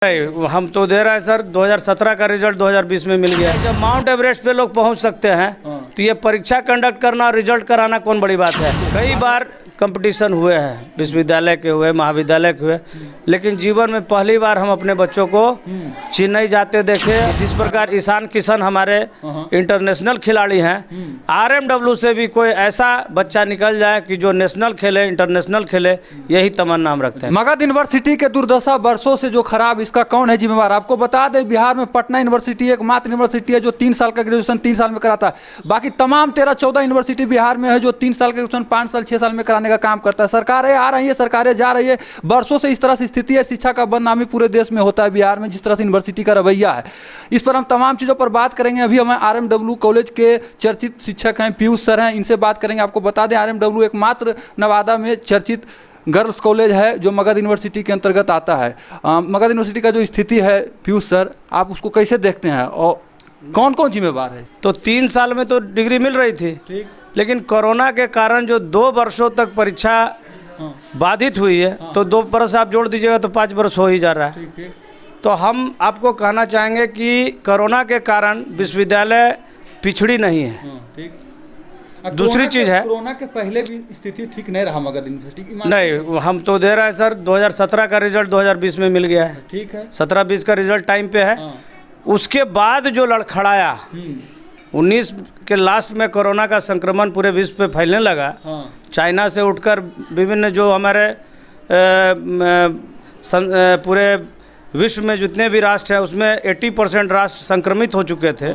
नहीं, हम तो दे रहे हैं सर। 2017 का रिजल्ट 2020 में मिल गया। जब माउंट एवरेस्ट पे लोग पहुंच सकते हैं तो ये परीक्षा कंडक्ट करना और रिजल्ट कराना कौन बड़ी बात है। कई बार कंपटीशन हुए हैं, विश्वविद्यालय के हुए, महाविद्यालय के हुए, लेकिन जीवन में पहली बार हम अपने बच्चों को चेन्नई जाते देखे। जिस प्रकार ईशान किशन हमारे इंटरनेशनल खिलाड़ी हैं, RMW से भी कोई ऐसा बच्चा निकल जाए कि जो नेशनल खेले, इंटरनेशनल खेले, यही तमन्ना हम रखते हैं। मगध यूनिवर्सिटी के दुर्दशा वर्षों से जो खराब, इसका कौन है जिम्मेवार? आपको बता दें, बिहार में पटना यूनिवर्सिटी एकमात्र यूनिवर्सिटी है जो 3 साल का ग्रेजुएशन 3 साल में कराता है। बाकी तमाम 13-14 यूनिवर्सिटी बिहार में है जो 3 साल का ग्रेजुएशन 5 साल 6 साल में कराने का काम करता है। सरकारें आ रही है, सरकारें जा रही है। वर्षों से इस तरह से स्थिति है। शिक्षा का बदनामी पूरे देश में होता है बिहार में, जिस तरह से यूनिवर्सिटी का रवैया है। इस पर हम तमाम चीज़ों पर बात करेंगे। अभी हमें RMW कॉलेज के चर्चित शिक्षक हैं, पीयूष सर हैं, इनसे बात करेंगे। आपको बता दें, RMW एकमात्र नवादा में चर्चित गर्ल्स कॉलेज है जो मगध यूनिवर्सिटी के अंतर्गत आता है। मगध यूनिवर्सिटी का जो स्थिति है, पीयूष सर, आप उसको कैसे देखते हैं और कौन कौन जिम्मेवार है? तो 3 साल में तो डिग्री मिल रही थी, ठीक, लेकिन कोरोना के कारण जो 2 वर्षों तक परीक्षा बाधित हुई है, तो 2 वर्ष आप जोड़ दीजिएगा तो 5 वर्ष हो ही जा रहा है। ठीक। तो हम आपको कहना चाहेंगे कि कोरोना के कारण विश्वविद्यालय पिछड़ी नहीं है। ठीक। दूसरी चीज़ है, कोरोना के पहले भी स्थिति ठीक नहीं रहा मगध यूनिवर्सिटी की। नहीं, हम तो दे रहे हैं सर। 2017 का रिजल्ट 2020 में मिल गया है। ठीक है, 17-20 का रिजल्ट टाइम पे है। उसके बाद जो लड़खड़ाया, 19 के लास्ट में कोरोना का संक्रमण पूरे विश्व पे फैलने लगा। चाइना से उठकर विभिन्न जो हमारे पूरे विश्व में जितने भी राष्ट्र हैं उसमें 80% राष्ट्र संक्रमित हो चुके थे।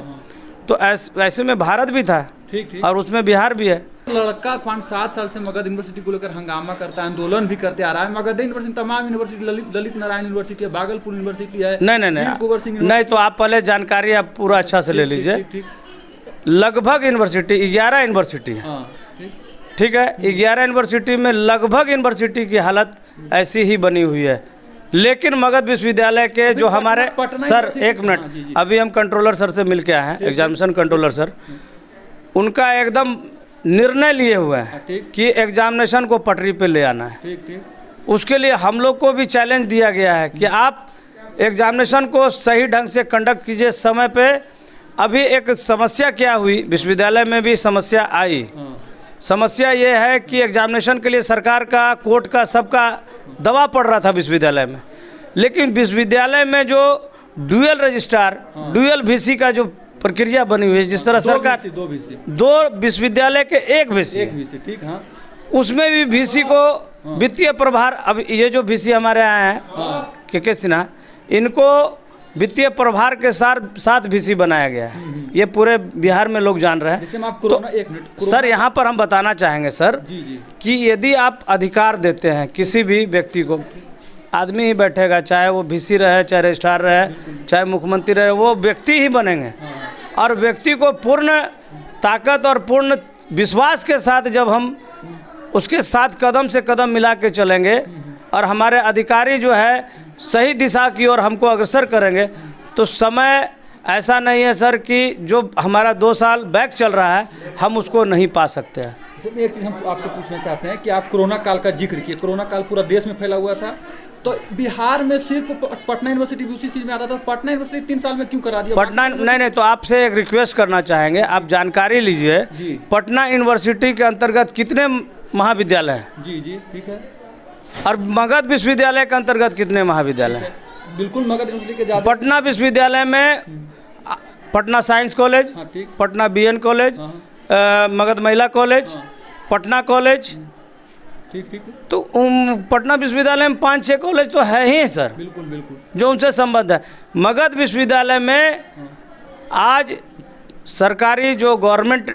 तो ऐसे में भारत भी था। ठीक। और उसमें बिहार भी है। लड़का 5-7 साल से मगध यूनिवर्सिटी को लेकर हंगामा करता है, आंदोलन भी करते आ रहा है। मगध यूनिवर्सिटी, तमाम यूनिवर्सिटी, ललित नारायण यूनिवर्सिटी है, भागलपुर यूनिवर्सिटी है। नहीं, तो आप पहले जानकारी आप पूरा अच्छा से ले लीजिए। लगभग यूनिवर्सिटी 11 यूनिवर्सिटी है। ठीक है, 11 यूनिवर्सिटी में लगभग यूनिवर्सिटी की हालत ऐसी ही बनी हुई है। लेकिन मगध विश्वविद्यालय के जो हमारे सर, 1 मिनट, अभी हम कंट्रोलर सर से मिल के आए हैं, एग्जामिनेशन कंट्रोलर सर, उनका एकदम निर्णय लिए हुए हैं कि एग्जामिनेशन को पटरी पे ले आना है। उसके लिए हम लोग को भी चैलेंज दिया गया है कि आप एग्जामिनेशन को सही ढंग से कंडक्ट कीजिए समय पे। अभी एक समस्या क्या हुई, विश्वविद्यालय में भी समस्या आई। समस्या ये है कि एग्जामिनेशन के लिए सरकार का, कोर्ट का, सबका दबाव पड़ रहा था विश्वविद्यालय में। लेकिन विश्वविद्यालय में जो ड्यूअल रजिस्ट्रार, ड्यूअल VC का जो प्रक्रिया बनी हुई है, जिस तरह सरकार 2 विश्वविद्यालय के 1 VC, ठीक, हाँ, उसमें भी VC को वित्तीय प्रभार, अब ये जो VC हमारे आए हैं के सिन्हा, इनको वित्तीय प्रभार के साथ VC बनाया गया है। ये पूरे बिहार में लोग जान रहे हैं। तो सर, यहाँ पर हम बताना चाहेंगे सर कि यदि आप अधिकार देते हैं किसी भी व्यक्ति को, आदमी ही बैठेगा, चाहे वो VC रहे, चाहे रजिस्ट्रार रहे, चाहे मुख्यमंत्री रहे, वो व्यक्ति ही बनेंगे। और व्यक्ति को पूर्ण ताकत और पूर्ण विश्वास के साथ जब हम उसके साथ कदम से कदम मिला के चलेंगे और हमारे अधिकारी जो है सही दिशा की ओर हमको अग्रसर करेंगे, तो समय ऐसा नहीं है सर कि जो हमारा 2 साल बैक चल रहा है हम उसको नहीं पा सकते हैं। एक चीज़ हम आपसे पूछना चाहते हैं कि आप कोरोना काल का जिक्र किए। कोरोना काल पूरा देश में फैला हुआ था, तो बिहार में सिर्फ पटना यूनिवर्सिटी भी उसी चीज़ में आता था। पटना यूनिवर्सिटी 3 साल में क्यों करा दिया? पटना नहीं, तो आपसे एक रिक्वेस्ट करना चाहेंगे, आप जानकारी लीजिए पटना यूनिवर्सिटी के अंतर्गत कितने महाविद्यालय हैं। जी, ठीक है। और मगध विश्वविद्यालय के अंतर्गत कितने महाविद्यालय हैं? बिल्कुल, मगध यूनिवर्सिटी के पटना विश्वविद्यालय में Patna science college, Patna BN college, Magadh महिला कॉलेज, पटना कॉलेज, ठीक। तो पटना विश्वविद्यालय में 5-6 कॉलेज तो है ही सर। बिल्कुल, जो उनसे संबद्ध है। मगध विश्वविद्यालय में आज सरकारी जो गवर्नमेंट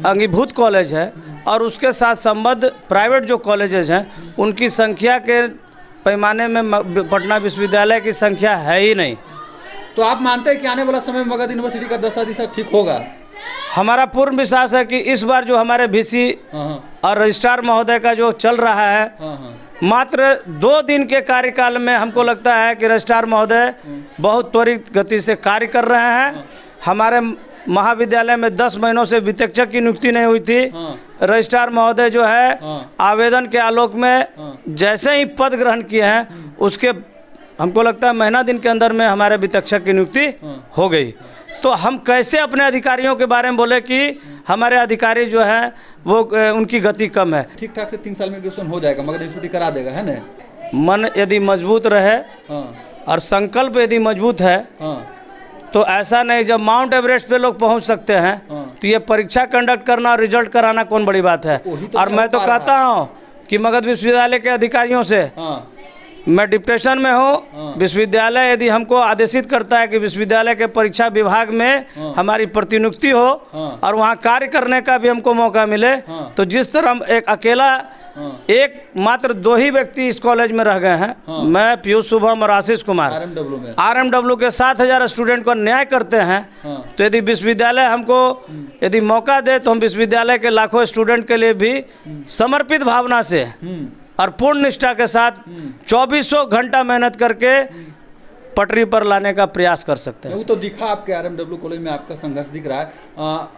अंगीभूत कॉलेज है और उसके साथ संबद्ध प्राइवेट जो कॉलेजेस हैं, उनकी संख्या के पैमाने में पटना विश्वविद्यालय की संख्या है ही नहीं। तो आप मानते हैं कि आने वाला समय मगध यूनिवर्सिटी का दशा ठीक होगा? हमारा पूर्ण विश्वास है कि इस बार जो हमारे VC और रजिस्ट्रार महोदय का जो चल रहा है, मात्र 2 दिन के कार्यकाल में हमको लगता है कि रजिस्ट्रार महोदय बहुत त्वरित गति से कार्य कर रहे हैं। हमारे महाविद्यालय में 10 महीनों से वित्तक्षक की नियुक्ति नहीं हुई थी। रजिस्ट्रार महोदय जो है आवेदन के आलोक में जैसे ही पद ग्रहण किए हैं उसके हमको लगता है महीना दिन के अंदर में हमारे वित्तक्षक की नियुक्ति हो गई। तो हम कैसे अपने अधिकारियों के बारे में बोले कि हमारे अधिकारी जो है वो उनकी गति कम है। ठीक ठाक से 3 साल में ग्रेजुएशन हो जाएगा, मगध यूनिवर्सिटी करा देगा, है ना। मन यदि मजबूत रहे और संकल्प यदि मजबूत है तो ऐसा नहीं, जब माउंट एवरेस्ट पे लोग पहुंच सकते हैं तो ये परीक्षा कंडक्ट करना और रिजल्ट कराना कौन बड़ी बात है। और मैं तो कहता हूँ कि मगध विश्वविद्यालय के अधिकारियों से मैं डिप्टेशन में हूँ, विश्वविद्यालय यदि हमको आदेशित करता है कि विश्वविद्यालय के परीक्षा विभाग में हमारी प्रतिनियुक्ति हो और वहाँ कार्य करने का भी हमको मौका मिले, तो जिस तरह एक अकेला एक मात्र 2 ही व्यक्ति इस कॉलेज में रह गए हैं, मैं पीयूष शुभम और आशीष कुमार RMW के 7,000 स्टूडेंट को न्याय करते हैं। तो यदि विश्वविद्यालय हमको यदि मौका दे तो हम विश्वविद्यालय के लाखों स्टूडेंट के लिए भी समर्पित भावना से और पूर्ण निष्ठा के साथ 2400 घंटा मेहनत करके पटरी पर लाने का प्रयास कर सकते हैं। वो तो दिखा आपके RMW कॉलेज में आपका संघर्ष दिख रहा है।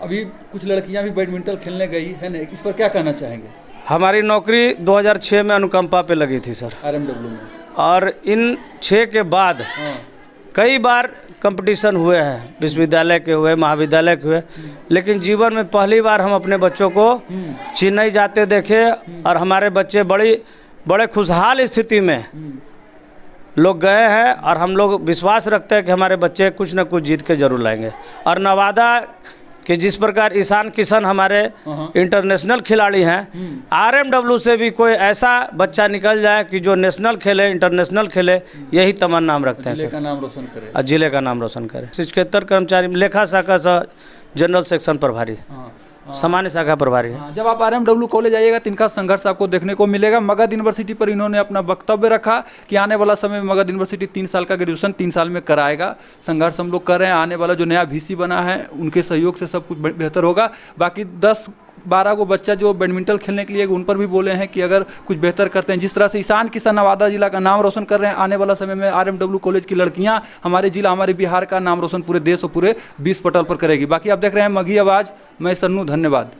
अभी कुछ लड़कियां भी बैडमिंटन खेलने गई है ना, इस पर क्या कहना चाहेंगे? हमारी नौकरी 2006 में अनुकंपा पे लगी थी सर RMW में, और इन 6 के बाद कई बार कंपटीशन हुए हैं, विश्वविद्यालय के हुए, महाविद्यालय के हुए, लेकिन जीवन में पहली बार हम अपने बच्चों को चेन्नई जाते देखे और हमारे बच्चे बड़े खुशहाल स्थिति में लोग गए हैं और हम लोग विश्वास रखते हैं कि हमारे बच्चे कुछ न कुछ जीत के जरूर लाएंगे। और नवादा कि जिस प्रकार ईशान किशन हमारे इंटरनेशनल खिलाड़ी हैं, RMW से भी कोई ऐसा बच्चा निकल जाए कि जो नेशनल खेले, इंटरनेशनल खेले, यही तमन्ना हम रखते हैं। जिले का नाम रोशन करे और जिले का नाम रोशन करे। शिक्षकेतर कर्मचारी, लेखा शाखा से जनरल सेक्शन प्रभारी, सामान्य शाखा प्रभारी है। जब आप RMW कॉलेज आइएगा तो इनका संघर्ष आपको देखने को मिलेगा। मगध यूनिवर्सिटी पर इन्होंने अपना वक्तव्य रखा कि आने वाला समय में मगध यूनिवर्सिटी 3 साल का ग्रेजुएशन 3 साल में कराएगा। संघर्ष हम लोग कर रहे हैं, आने वाला जो नया VC बना है उनके सहयोग से सब कुछ बेहतर होगा। बाकी 10-12 को बच्चा जो बैडमिंटन खेलने के लिए उन पर भी बोले हैं कि अगर कुछ बेहतर करते हैं, जिस तरह से ईशान किशन नवादा जिला का नाम रोशन कर रहे हैं, आने वाला समय में RMW कॉलेज की लड़कियां हमारे जिला, हमारे बिहार का नाम रोशन पूरे देश और पूरे विश्व पटल पर करेगी। बाकी आप देख रहे हैं मघी आवाज़, मैं सन्नू, धन्यवाद।